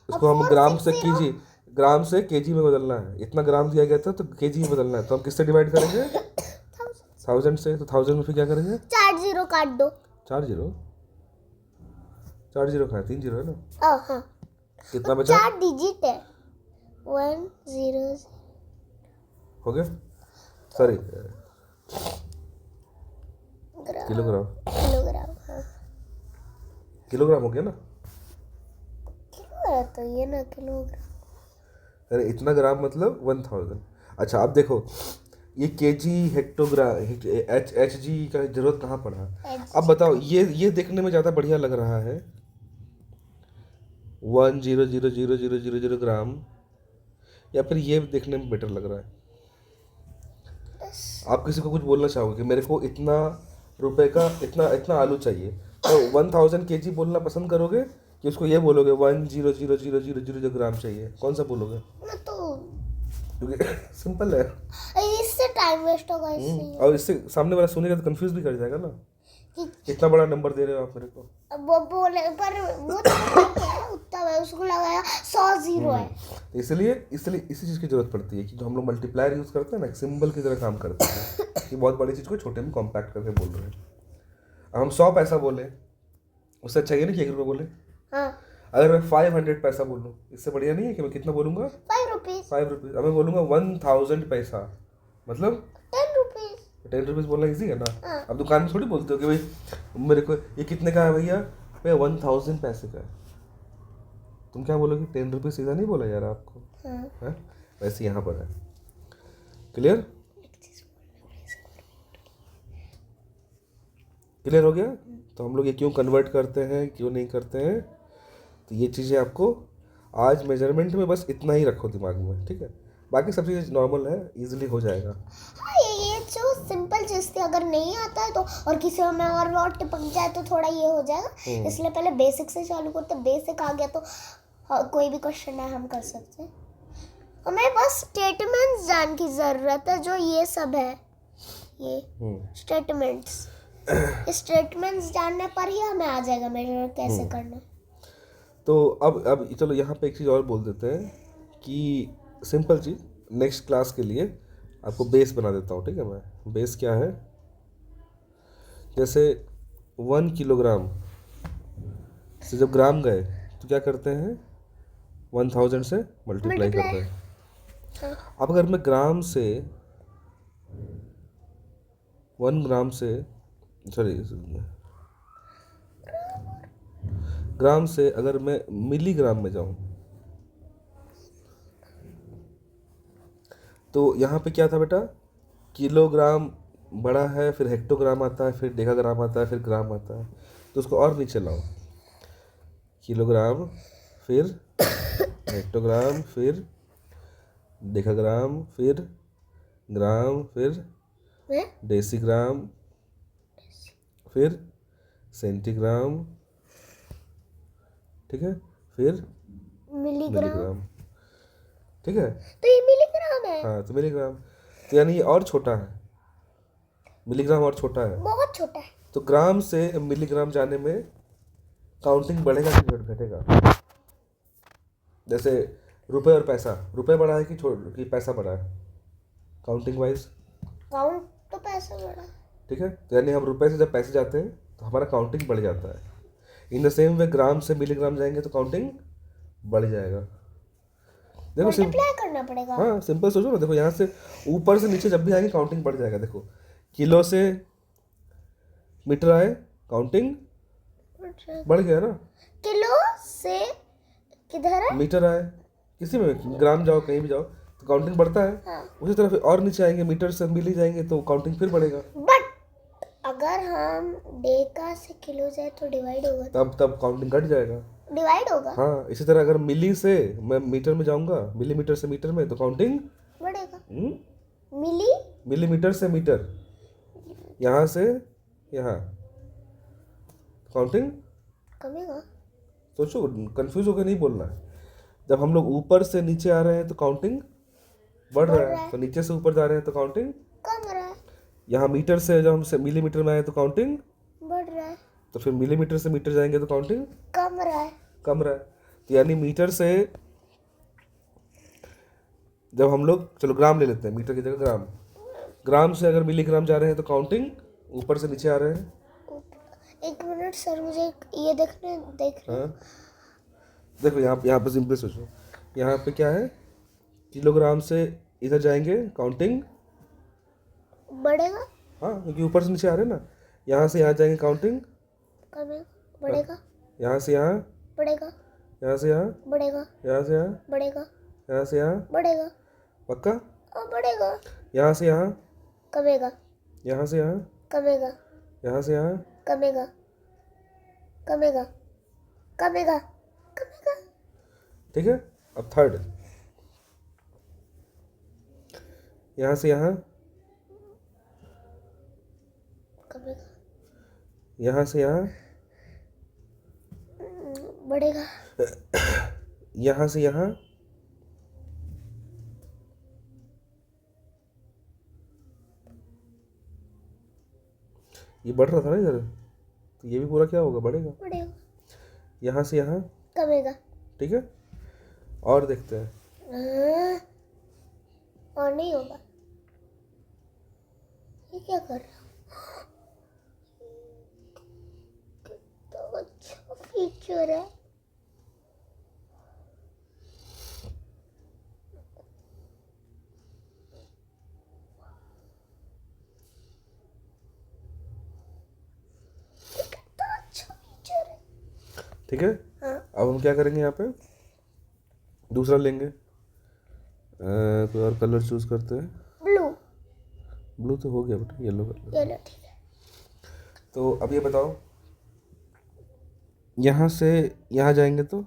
इसको हम ग्राम से केजी, ग्राम से केजी में बदलना है। इतना ग्राम दिया गया था तो केजी में बदलना है, तो हम किससे डिवाइड करेंगे? 1000 से, तो 1000 में फिर क्या करेंगे? 4 जीरो काट दो। 4 जीरो, 4 जीरो कहाँ है? 3 जीरो है ना। हाँ, कितना बचा? 4 डिजिट है। 1 0 हो गया, सॉरी ग्राम, किलोग्राम, किलोग्राम। हाँ, किलोग्राम हो गया ना। किलो है तो ये ना किलोग्राम। अरे इतना ग्राम मतलब 1000। अच्छा अब देखो, ये केजी, हेक्टोग्राम, एच जी का जरूरत कहाँ पड़ा? अब बताओ, ये देखने में ज़्यादा बढ़िया लग रहा है 1,000,000 ग्राम, या फिर ये देखने में बेटर लग रहा है? आप किसी को कुछ बोलना चाहोगे कि मेरे को इतना रुपए का इतना इतना आलू चाहिए, तो 1000 केजी बोलना पसंद करोगे कि उसको ये बोलोगे 1,000,000 ग्राम चाहिए? कौन सा बोलोगे? मैं तो क्योंकि सिंपल है। इससे टाइम वेस्ट होगा इससे। और इससे सामने वाला सुनेगा तो कंफ्यूज भी कर जाएगा ना, कि इतना बड़ा नंबर दे रहे हो आप मेरे को। वो बोले पर वो तो है, उतना है, उसको लगाया 100 जीरो है। तो इसलिए इसलिए इसी चीज़ की जरूरत पड़ती है कि जो हम लोग मल्टीप्लायर यूज़ करते हैं ना, सिंबल की तरह काम करते हैं कि बहुत बड़ी चीज़ को छोटे में कॉम्पैक्ट करके बोल रहे हैं। अब हम 100 पैसा बोले, उससे अच्छा ये नहीं कि 1 रुपये बोले। हाँ, अगर मैं 500 पैसा बोलूँ, इससे बढ़िया नहीं है कि मैं कितना बोलूँगा? 5 रुपीज, 5 रुपीज़। अब मैं बोलूँगा 1000 पैसा, मतलब 10 रुपीज। 10 रुपीज़ बोलना ईजी है ना। हाँ। अब दुकान में थोड़ी बोलते हो कि भाई मेरे को ये कितने का है भैया? भैया 1000 पैसे का है। तुम क्या बोलोगे? 10 रुपीज़ सीधा नहीं बोला यार आपको, हाँ। है? वैसे यहाँ पर है। क्लियर? क्लियर हो गया? तो हम लोग ये क्यों कन्वर्ट करते हैं, क्यों नहीं करते हैं, तो ये चीज़ें आपको आज मेजरमेंट में बस इतना ही रखो दिमाग में, ठीक है? बाकी सब चीज़ नॉर्मल है, इजीली हो जाएगा। हाँ, ये जो सिंपल चीज थी, अगर नहीं आता है तो और किसी में और टिपक जाए तो थोड़ा ये हो जाएगा। इसलिए पहले बेसिक से चालू करते, बेसिक आ गया तो हाँ, कोई भी क्वेश्चन है हम कर सकते हैं। हमें बस स्टेटमेंट्स जान की जरूरत है, जो ये सब है, ये स्टेटमेंट्स। स्टेटमेंट्स जानने पर ही हमें आ जाएगा मेजर कैसे करना। तो अब चलो यहाँ पे एक चीज़ और बोल देते हैं कि सिंपल चीज़, नेक्स्ट क्लास के लिए आपको बेस बना देता हूँ, ठीक है? मैं बेस क्या है, जैसे 1 किलोग्राम से जब ग्राम गए तो क्या करते हैं? 1000 से मल्टीप्लाई करते हैं। अब अगर मैं ग्राम से 1 ग्राम से, सॉरी, ग्राम से अगर मैं मिलीग्राम में जाऊं, तो यहाँ पे क्या था बेटा? किलोग्राम बड़ा है, फिर हेक्टोग्राम आता है, फिर डेकाग्राम आता है, फिर ग्राम आता है। तो उसको और नीचे लाओ, किलोग्राम, फिर हेक्टोग्राम, फिर डेकाग्राम, फिर ग्राम, फिर डेसीग्राम, फिर सेंटीग्राम, ठीक है, फिर मिलीग्राम, ठीक है? तो ये मिलीग्राम है। हाँ, तो मिलीग्राम, तो यानी ये और छोटा है, मिलीग्राम और छोटा है। बहुत छोटा है। तो ग्राम से मिलीग्राम जाने में काउंटिंग बढ़ेगा कि घटेगा? जैसे रुपए और पैसा, रुपए बड़ा है कि पैसा बड़ा है काउंटिंग वाइज? काउंट तो पैसा बड़ा है। ठीक है, तो यानी हम रुपए से जब पैसे जाते हैं तो हमारा काउंटिंग बढ़ जाता है। इन द सेम वे ग्राम से मिलीग्राम जाएंगे तो काउंटिंग बढ़ जाएगा। देखो मल्टीप्लाई करना पड़ेगा। हाँ, सिंपल सोचो ना, देखो यहाँ से ऊपर से नीचे जब भी आएंगे काउंटिंग बढ़ जाएगा। देखो किलो से मीटर आए, काउंटिंग बढ़ गया ना। किलो से किधर है? मीटर आए, किसी में ग्राम जाओ, कहीं भी जाओ तो काउंटिंग बढ़ता है। हाँ। उसी तरह फिर और नीचे आएंगे, मीटर से मिली जाएंगे तो काउंटिंग फिर बढ़ेगा। बट अगर हम डेका से किलो जाए तो डिवाइड होगा। तब काउंटिंग घट जाएगा। डिवाइड होगा। हाँ, इसी तरह अगर मिली से मैं मीटर में जाऊंगा, मिलीमीटर से मीटर में, तो काउंटिंग बढ़ेगा। मिली मिलीमीटर से मीटर, यहाँ से यहाँ, काउंटिंग कमेगा। सोचो, कंफ्यूज होकर नहीं बोलना है। जब हम लोग ऊपर से नीचे आ रहे हैं तो काउंटिंग बढ़ रहा है, तो नीचे से ऊपर जा रहे हैं तो काउंटिंग कम रहा है। यहाँ मीटर से जब हम मिलीमीटर में आए तो काउंटिंग बढ़ रहा है। तो फिर मिलीमीटर से मीटर जाएंगे तो काउंटिंग कम रहा है। कम रहा है। तो यानी मीटर से जब हम लोग, चलो ग्राम ले लेते हैं, मीटर की जगह ग्राम, ग्राम से अगर मिलीग्राम जा रहे हैं तो काउंटिंग ऊपर से नीचे आ रहे हैं। एक मिनट सर, मुझे ये देख हाँ देखो यहाँ पे सिंपल सोचो, यहाँ पे क्या है, किलोग्राम से इधर जाएंगे काउंटिंग बढ़ेगा हाँ क्योंकि ऊपर से नीचे आ रहे हैं ना। यहाँ से यहाँ जाएंगे काउंटिंग कमेगा, बढ़ेगा यहाँ से यहाँ, बढ़ेगा यहाँ से यहाँ, बढ़ेगा यहाँ से यहाँ, बढ़ेगा यहाँ से यहाँ, बढ़ेगा पक्का। और बढ़ेगा, यहाँ से यहाँ, कमेगा यहाँ से यहाँ, कमेगा यहाँ से यहाँ, कमेगा कमेगा कमेगा कमेगा। ठीक है। अब थर्ड, यहाँ से यहाँ, कमेगा यहाँ से यहाँ, बढ़ेगा यहाँ से यहाँ, ये बढ़ रहा था ना इधर, तो ये भी पूरा क्या होगा, बढ़ेगा। बढ़ेगा यहाँ से यहाँ, कमेगा। ठीक है। और देखते हैं, और नहीं होगा। ये क्या कर रहा हूँ? कितना अच्छा फीचर है। कितना अच्छा फीचर है। ठीक है। हाँ अब हम क्या करेंगे, यहाँ पे दूसरा लेंगे, कोई और कलर चूज करते हैं। ब्लू, ब्लू तो हो गया बेटा, येलो कलर। येलो ठीक है। तो अब ये बताओ, यहाँ से यहाँ जाएंगे तो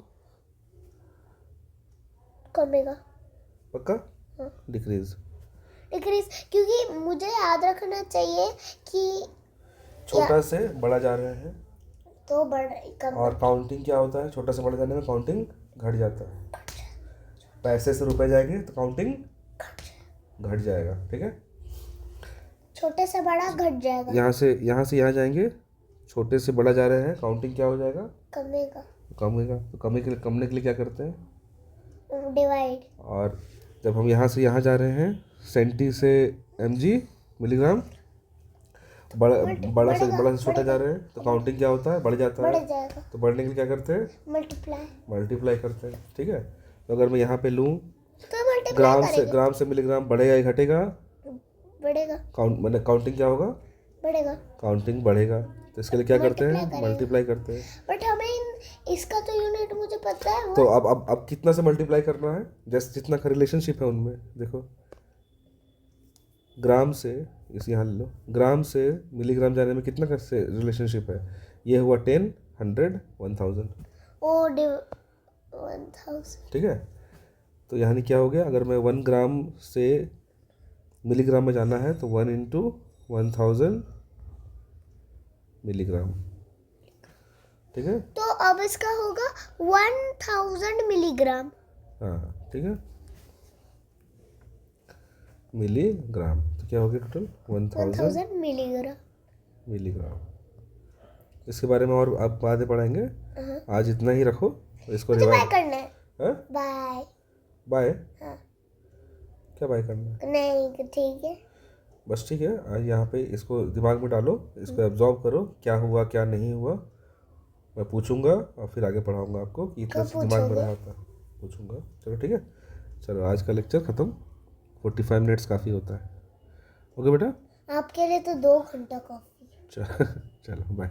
कमेगा। पक्का हाँ। डिक्रीज। डिक्रीज, क्योंकि मुझे याद रखना चाहिए कि छोटा से बड़ा जा रहे हैं तो बढ़ कम। और काउंटिंग क्या होता है, छोटा से बड़ा जाने में काउंटिंग घट जाता है। पैसे से रुपए जाएंगे तो काउंटिंग घट जाएगा। ठीक है। छोटे से बड़ा घट जाएगा। यहाँ से यहाँ जाएंगे, छोटे से बड़ा जा रहे हैं, काउंटिंग क्या हो जाएगा, कमेगा। कमेगा। तो कमने के लिए क्या करते हैं, डिवाइड। और जब हम यहाँ से यहाँ जा रहे हैं, सेंटी से mg मिलीग्राम, बड़ा से छोटा जा रहे हैं तो काउंटिंग क्या होता है, बढ़ जाता बढ़ है। जाएगा। तो बढ़ने के लिए क्या करते हैं, मल्टीप्लाई। मल्टीप्लाई करते हैं। ठीक है। तो अगर मैं यहाँ पे लूँ, तो मल्टीप्लाई ग्राम से मिलीग्राम बढ़ेगा या घटेगा, बढ़ेगा। मतलब काउंटिंग क्या होगा, बढ़ेगा। काउंटिंग बढ़ेगा। तो इसके लिए क्या करते Multiply हैं, करेंगे। मल्टीप्लाई करते हैं। बट हमें इसका तो यूनिट मुझे पता है। तो अब कितना से मल्टीप्लाई करना है, जैसे जितना का रिलेशनशिप है उनमें देखो, ग्राम से, इस यहाँ ले लो, ग्राम से मिलीग्राम जाने में कितना का से रिलेशनशिप है, ये हुआ 10, 100, 1000। ओ 1000। ठीक है। तो यानी क्या हो गया, अगर मैं 1 ग्राम से मिलीग्राम में जाना है तो 1 × 1000 मिलीग्राम। ठीक है। तो अब इसका होगा 1000 मिलीग्राम। हाँ ठीक है, मिलीग्राम। तो क्या हो गया टोटल, 1000 मिलीग्राम। मिलीग्राम। इसके बारे में और आप बातें पढ़ाएंगे। आज इतना ही रखो, इसको मुझे बाय रिवाइज। करना है। हाँ बाय। बाय। हाँ। क्या बाय करना है, नहीं ठीक है। बस ठीक है। आज यहाँ पे इसको दिमाग में डालो, इसको एब्जॉर्व करो, क्या हुआ क्या नहीं हुआ। मैं पूछूंगा और फिर आगे पढ़ाऊंगा आपको कि इतना कब दिमाग में पूछोगे? रहा था, पूछूंगा। चलो ठीक है, चलो आज का लेक्चर ख़त्म। 45 मिनट्स काफ़ी होता है। ओके बेटा, आपके लिए तो 2 घंटा कॉफी। चलो बाय।